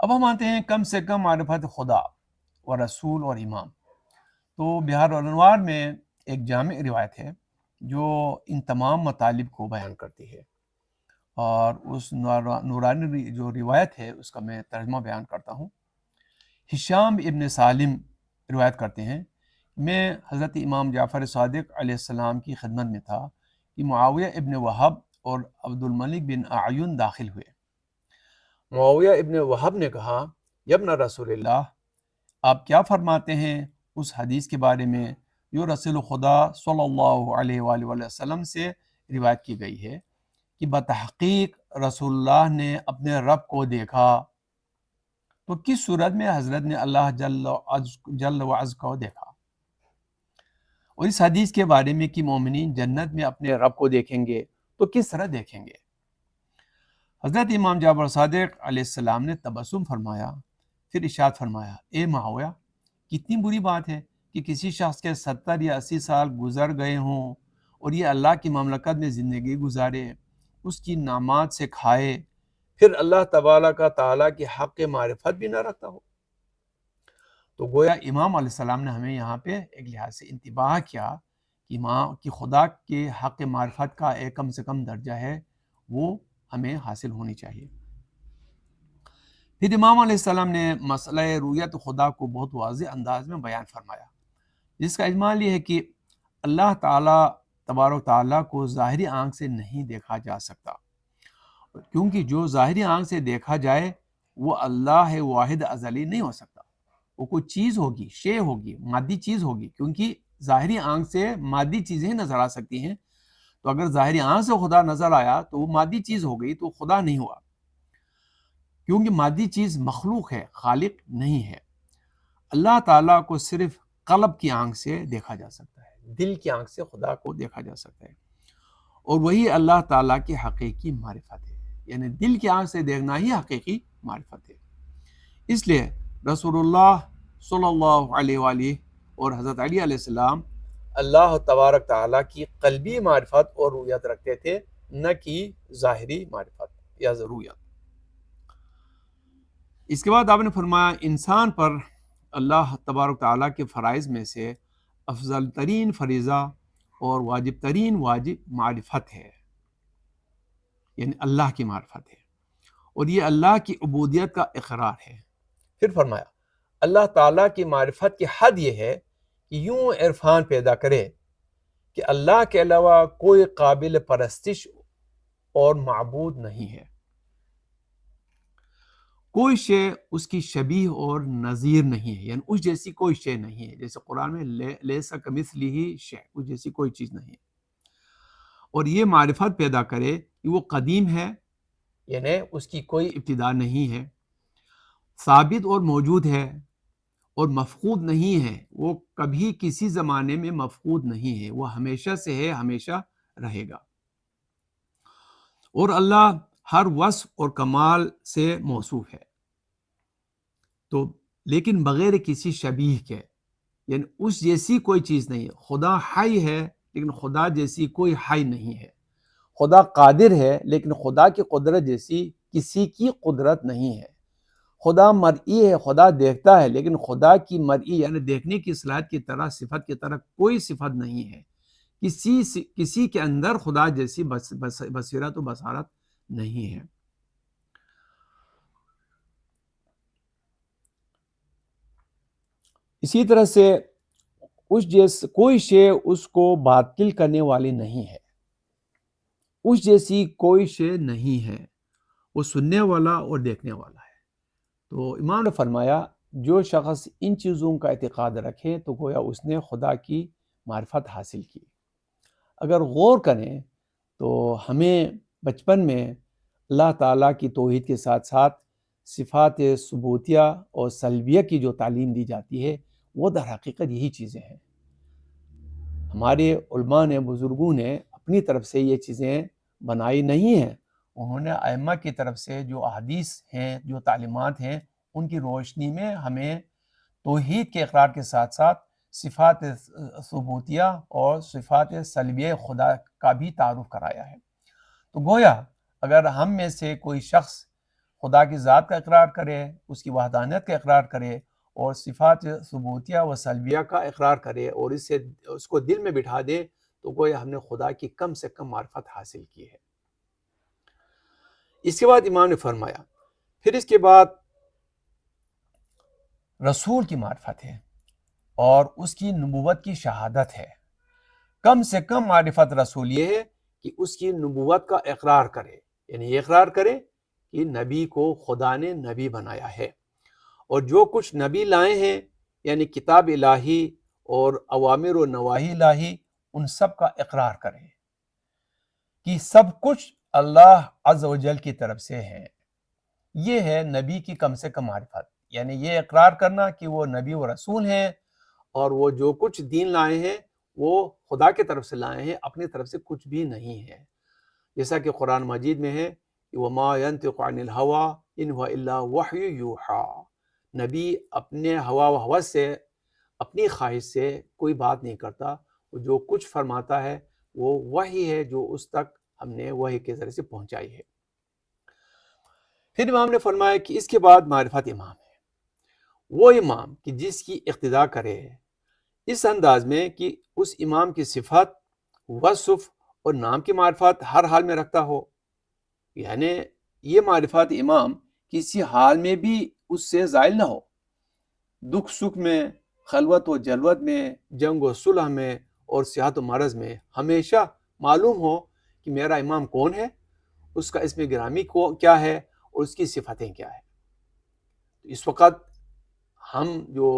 اب ہم آتے ہیں کم سے کم معرفت خدا و رسول اور امام۔ تو بہار الانوار میں ایک جامع روایت ہے جو ان تمام مطالب کو بیان کرتی ہے، اور اس نورانی جو روایت ہے اس کا میں ترجمہ بیان کرتا ہوں۔ ہشام ابن سالم روایت کرتے ہیں، میں حضرت امام جعفر صادق علیہ السلام کی خدمت میں تھا کہ معاویہ ابن وہب اور عبد الملک بن اعین داخل ہوئے۔ معاویہ ابن وہب نے کہا، یبن رسول اللہ، آپ کیا فرماتے ہیں اس حدیث کے بارے میں جو رسول خدا صلی اللہ علیہ وآلہ وسلم سے روایت کی گئی ہے کہ بتحقیق رسول اللہ نے اپنے رب کو دیکھا؟ تو کس صورت میں حضرت نے اللہ جل و عز کو دیکھا؟ اور اس حدیث کے بارے میں کہ مومنین جنت میں اپنے رب کو دیکھیں گے تو کس طرح دیکھیں گے؟ حضرت امام جعفر صادق علیہ السلام نے تبسم فرمایا، پھر ارشاد فرمایا، اے معاویہ، کتنی بری بات ہے کہ کسی شخص کے 70 یا 80 سال گزر گئے ہوں اور یہ اللہ کی مملکت میں زندگی گزارے، اس کی نعمات سے کھائے، پھر اللہ تبارک تعالیٰ کی حق معرفت بھی نہ رکھتا ہو۔ تو گویا امام علیہ السلام نے ہمیں یہاں پہ ایک لحاظ سے انتباہ کیا کہ خدا کے حق معرفت کا ایک کم سے کم درجہ ہے، وہ ہمیں حاصل ہونی چاہیے۔ پھر امام علیہ السلام نے مسئلہ رؤیت خدا کو بہت واضح انداز میں بیان فرمایا، جس کا اجمال یہ ہے کہ اللہ تعالیٰ تبارک تعالیٰ کو ظاہری آنکھ سے نہیں دیکھا جا سکتا، کیونکہ جو ظاہری آنکھ سے دیکھا جائے وہ اللہ واحد ازلی نہیں ہو سکتا۔ وہ کوئی چیز ہوگی، شے ہوگی، مادی چیز ہوگی، کیونکہ ظاہری آنکھ سے مادی چیزیں نظر آ سکتی ہیں۔ تو اگر ظاہری آنکھ سے خدا نظر آیا تو وہ مادی چیز ہو گئی، تو خدا نہیں ہوا، کیونکہ مادی چیز مخلوق ہے، خالق نہیں ہے۔ اللہ تعالیٰ کو صرف قلب کی آنکھ سے دیکھا جا سکتا ہے، دل کی آنکھ سے خدا کو دیکھا جا سکتا ہے، اور وہی اللہ تعالیٰ کی حقیقی معرفت ہے، یعنی دل کی آنکھ سے دیکھنا ہی حقیقی معرفت ہے۔ اس لیے رسول اللہ صلی اللہ علیہ وآلہ اور حضرت علی علیہ السلام اللہ تبارک تعالیٰ کی قلبی معرفت اور رؤیت رکھتے تھے، نہ کہ ظاہری معرفت یا رؤیت۔ اس کے بعد آپ نے فرمایا، انسان پر اللہ تبارک تعالیٰ کے فرائض میں سے افضل ترین فریضہ اور واجب ترین واجب معرفت ہے، یعنی اللہ کی معرفت ہے، اور یہ اللہ کی عبودیت کا اقرار ہے۔ پھر فرمایا، اللہ تعالیٰ کی معرفت کی حد یہ ہے کہ یوں عرفان پیدا کرے کہ اللہ کے علاوہ کوئی قابل پرستش اور معبود نہیں ہے، کوئی شے اس کی شبیہ اور نظیر نہیں ہے، یعنی اس جیسی کوئی شے نہیں ہے، جیسے قرآن میں لیسا کمثلہ شیء، اس جیسی کوئی چیز نہیں ہے۔ اور یہ معرفت پیدا کرے کہ وہ قدیم ہے، یعنی اس کی کوئی ابتدا نہیں ہے، ثابت اور موجود ہے، اور مفقود نہیں ہے، وہ کبھی کسی زمانے میں مفقود نہیں ہے، وہ ہمیشہ سے ہے، ہمیشہ رہے گا، اور اللہ ہر وصف اور کمال سے موصوف ہے، تو لیکن بغیر کسی شبیہ کے، یعنی اس جیسی کوئی چیز نہیں ہے۔ خدا حی ہے لیکن خدا جیسی کوئی حی نہیں ہے، خدا قادر ہے لیکن خدا کی قدرت جیسی کسی کی قدرت نہیں ہے، خدا مرئی ہے، خدا دیکھتا ہے، لیکن خدا کی مرئی یعنی دیکھنے کی صلاحیت کی طرح، صفت کی طرح کوئی صفت نہیں ہے، کسی کے اندر خدا جیسی بصیرت و بصارت نہیں ہے۔ اسی طرح سے کوئی شے اس کو باطل کرنے والی نہیں ہے، اس جیسی کوئی شے نہیں ہے، وہ سننے والا اور دیکھنے والا ہے۔ تو امام نے فرمایا، جو شخص ان چیزوں کا اعتقاد رکھے تو گویا اس نے خدا کی معرفت حاصل کی۔ اگر غور کریں تو ہمیں بچپن میں اللہ تعالیٰ کی توحید کے ساتھ ساتھ صفات ثبوتیہ اور سلبیہ کی جو تعلیم دی جاتی ہے وہ در حقیقت یہی چیزیں ہیں۔ ہمارے علماء نے، بزرگوں نے اپنی طرف سے یہ چیزیں بنائی نہیں ہیں، انہوں نے ائمہ کی طرف سے جو احادیث ہیں، جو تعلیمات ہیں، ان کی روشنی میں ہمیں توحید کے اقرار کے ساتھ ساتھ صفات ثبوتیہ اور صفات سلبیہ خدا کا بھی تعارف کرایا ہے۔ تو گویا اگر ہم میں سے کوئی شخص خدا کی ذات کا اقرار کرے، اس کی وحدانیت کا اقرار کرے اور صفات ثبوتیہ و سلبیہ کا اقرار کرے اور اس کو دل میں بٹھا دے، تو گویا ہم نے خدا کی کم سے کم معرفت حاصل کی ہے۔ اس کے بعد امام نے فرمایا پھر اس کے بعد رسول کی معرفت ہے اور اس کی نبوت کی شہادت ہے۔ کم سے کم معرفت رسول یہ ہے کہ اس کی نبوت کا اقرار کرے، یعنی یہ اقرار کرے کہ نبی کو خدا نے نبی بنایا ہے، اور جو کچھ نبی لائے ہیں یعنی کتاب الہی اور اوامر و نواہی الہی، ان سب کا اقرار کرے کہ سب کچھ اللہ عز و جل کی طرف سے ہے۔ یہ ہے نبی کی کم سے کم معرفت، یعنی یہ اقرار کرنا کہ وہ نبی و رسول ہیں اور وہ جو کچھ دین لائے ہیں وہ خدا کی طرف سے لائے ہیں، اپنی طرف سے کچھ بھی نہیں ہے۔ جیسا کہ قرآن مجید میں ہے وَمَا يَنْطِقُ عَنِ الْهَوَىٰ إِنْ هُوَ إِلَّا وَحْيٌ يُوحَىٰ، نبی اپنے ہوا و ہوس سے، اپنی خواہش سے کوئی بات نہیں کرتا، وہ جو کچھ فرماتا ہے وہ وحی ہے جو اس تک ہم نے وحی کے ذریعے سے پہنچائی ہے۔ پھر امام نے فرمایا کہ اس کے بعد معرفت امام ہے، وہ امام کہ جس کی اقتداء کرے اس انداز میں کہ اس امام کی صفت، وصف اور نام کی معرفت ہر حال میں رکھتا ہو، یعنی یہ معرفت امام کسی حال میں بھی اس سے زائل نہ ہو، دکھ سکھ میں، خلوت و جلوت میں، جنگ و صلح میں اور صحت و مرض میں ہمیشہ معلوم ہو کہ میرا امام کون ہے، اس کا اسم گرامی کیا ہے اور اس کی صفتیں کیا ہیں۔ اس وقت ہم جو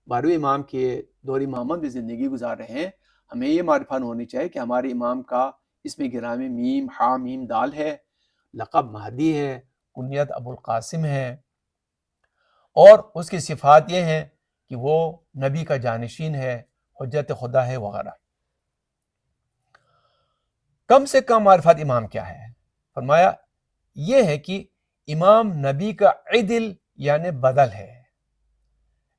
12ویں امام کے دور امامت میں زندگی گزار رہے ہیں، ہمیں یہ معرفت ہونی چاہیے کہ ہمارے امام کا اسم گرامی میم ہا میم دال ہے، لقب مہدی ہے، کنیت ابو القاسم ہے، اور اس کی صفات یہ ہیں کہ وہ نبی کا جانشین ہے، حجت خدا ہے وغیرہ۔ کم سے کم معرفت امام کیا ہے؟ فرمایا یہ ہے کہ امام نبی کا عدل یعنی بدل ہے۔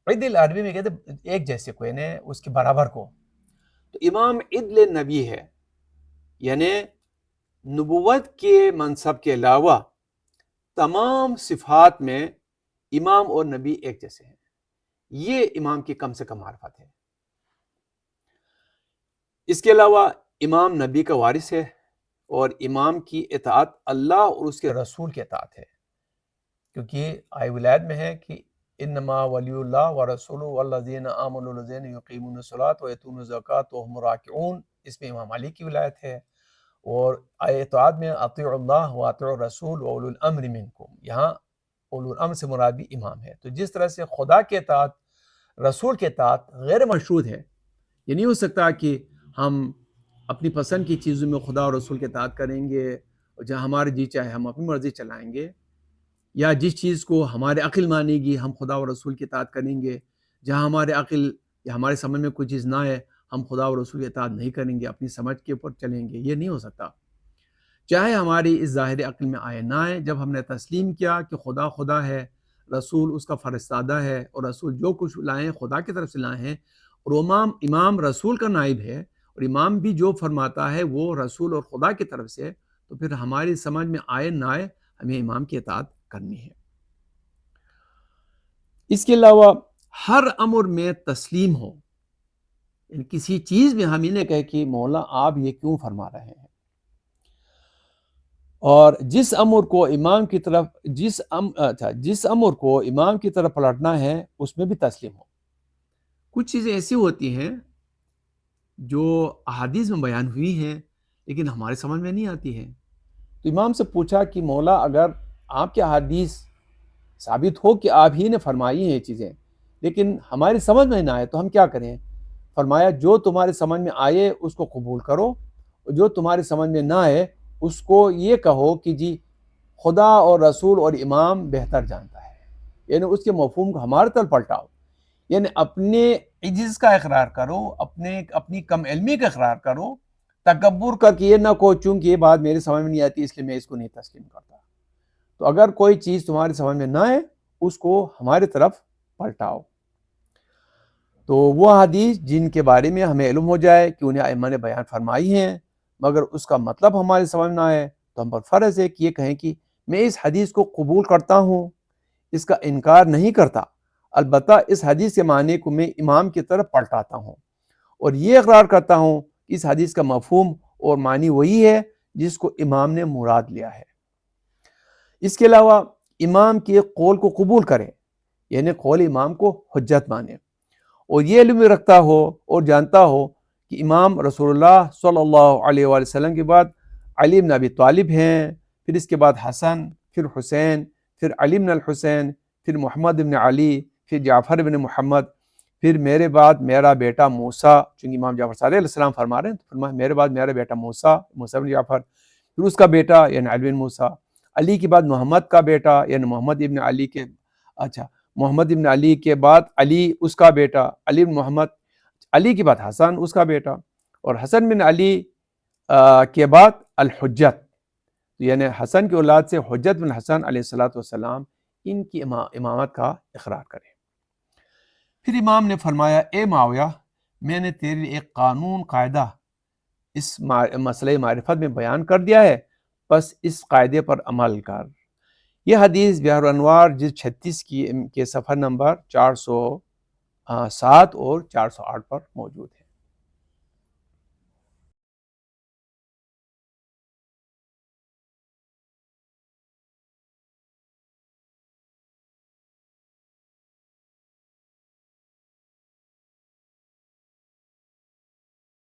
عدل عربی میں کہتے ہیں ایک جیسے کو، یعنی اس کے برابر کو، تو امام عدل نبی ہے، یعنی نبوت کے منصب کے علاوہ تمام صفات میں امام اور نبی ایک جیسے ہیں۔ یہ امام کی کم سے کم معرفت ہے۔ اس کے علاوہ امام نبی کا وارث ہے اور امام کی اطاعت اللہ اور اس کے رسول کی اطاعت ہے، کیونکہ آئے ولایت میں ہے کہ انما ولی اللہ ورسولہ والذین آمنوا الذین یقیمون الصلاۃ ویؤتون الزکاۃ وهم راکعون، اس میں امام علی کی ولایت ہے۔ اور آئے اطاعت میں اطیعوا اللہ واطیعوا الرسول واولو الامر منکم، یہاں اولو الامر سے مراد بھی امام ہے۔ تو جس طرح سے خدا کے اطاعت، رسول کے اطاعت غیر مشروط ہے، یہ نہیں ہو سکتا کہ ہم اپنی پسند کی چیزوں میں خدا اور رسول کے اطاعت کریں گے اور جہاں ہمارے جی چاہے ہم اپنی مرضی چلائیں گے، یا جس چیز کو ہمارے عقل مانے گی ہم خدا اور رسول کی اطاعت کریں گے، جہاں ہمارے عقل یا ہمارے سمجھ میں کوئی چیز نہ ہے ہم خدا اور رسول کی اطاعت نہیں کریں گے، اپنی سمجھ کے اوپر چلیں گے۔ یہ نہیں ہو سکتا، چاہے ہماری اس ظاہر عقل میں آئے نہ آئے۔ جب ہم نے تسلیم کیا کہ خدا خدا ہے، رسول اس کا فرستادہ ہے، اور رسول جو کچھ لائے ہیں خدا کی طرف سے لائے ہیں، اور امام رسول کا نائب ہے، اور امام بھی جو فرماتا ہے وہ رسول اور خدا کی طرف سے، تو پھر ہماری سمجھ میں آئے نہ آئے ہمیں امام کی اطاعت کرنی ہے۔ اس کے علاوہ ہر امر میں تسلیم ہو، یعنی کسی چیز میں ہم انہیں کہے کہ مولا آپ یہ کیوں فرما رہے ہیں، اور جس امر کو امام کی طرف پلٹنا ہے اس میں بھی تسلیم ہو۔ کچھ چیزیں ایسی ہوتی ہیں جو احادیث میں بیان ہوئی ہیں لیکن ہمارے سمجھ میں نہیں آتی ہیں، تو امام سے پوچھا کہ مولا اگر آپ کے احادیث ثابت ہو کہ آپ ہی نے فرمائی ہیں یہ چیزیں لیکن ہماری سمجھ میں نہ آئے تو ہم کیا کریں؟ فرمایا جو تمہارے سمجھ میں آئے اس کو قبول کرو، اور جو تمہارے سمجھ میں نہ آئے اس کو یہ کہو کہ جی خدا اور رسول اور امام بہتر جانتا ہے، یعنی اس کے مفہوم کو ہمارے طرف پلٹاؤ، یعنی اپنے عجز کا اقرار کرو، اپنی کم علمی کا اقرار کرو، تکبر کر کے یہ نہ کہو چونکہ یہ بات میرے سمجھ میں نہیں آتی اس لیے میں اس کو نہیں تسلیم کرتا۔ تو اگر کوئی چیز تمہاری سمجھ میں نہ آئے اس کو ہماری طرف پلٹاؤ۔ تو وہ حدیث جن کے بارے میں ہمیں علم ہو جائے کہ انہیں ائمہ نے بیان فرمائی ہیں مگر اس کا مطلب ہمارے سمجھ نہ آئے تو ہم پر فرض ہے کہ یہ کہیں کہ میں اس حدیث کو قبول کرتا ہوں، اس کا انکار نہیں کرتا، البتہ اس حدیث کے معنی کو میں امام کی طرف پلٹاتا ہوں اور یہ اقرار کرتا ہوں کہ اس حدیث کا مفہوم اور معنی وہی ہے جس کو امام نے مراد لیا ہے۔ اس کے علاوہ امام کے قول کو قبول کریں، یعنی قول امام کو حجت مانے، اور یہ علم رکھتا ہو اور جانتا ہو کہ امام رسول اللہ صلی اللہ علیہ وآلہ وسلم کے بعد علی بن ابی طالب ہیں، پھر اس کے بعد حسن، پھر حسین، پھر علی بن الحسین، پھر محمد بن علی، پھر جعفر بن محمد، پھر میرے بعد میرا بیٹا موسیٰ، چونکہ امام جعفر صادق علیہ السلام فرما رہے ہیں، تو فرمایا میرے بعد میرا بیٹا موسیٰ بن جعفر، پھر اس کا بیٹا یعنی علی بن موسیٰ، علی کے بعد محمد کا بیٹا یعنی محمد ابن علی کے محمد ابن علی کے بعد علی اس کا بیٹا علی بن محمد، علی کے بعد حسن اس کا بیٹا، اور حسن بن علی کے بعد الحجت، یعنی حسن کی اولاد سے حجت بن حسن علیہ الصلوۃ والسلام، ان کی امامت کا اقرار کریں۔ پھر امام نے فرمایا اے معاویہ، میں نے تیرے لیے ایک قانون قاعدہ اس مسئلہ معرفت میں بیان کر دیا ہے، بس اس قاعدے پر عمل کر۔ یہ حدیث بحر الانوار جلد 36 کے صفحہ نمبر 407 اور 408 پر موجود ہے۔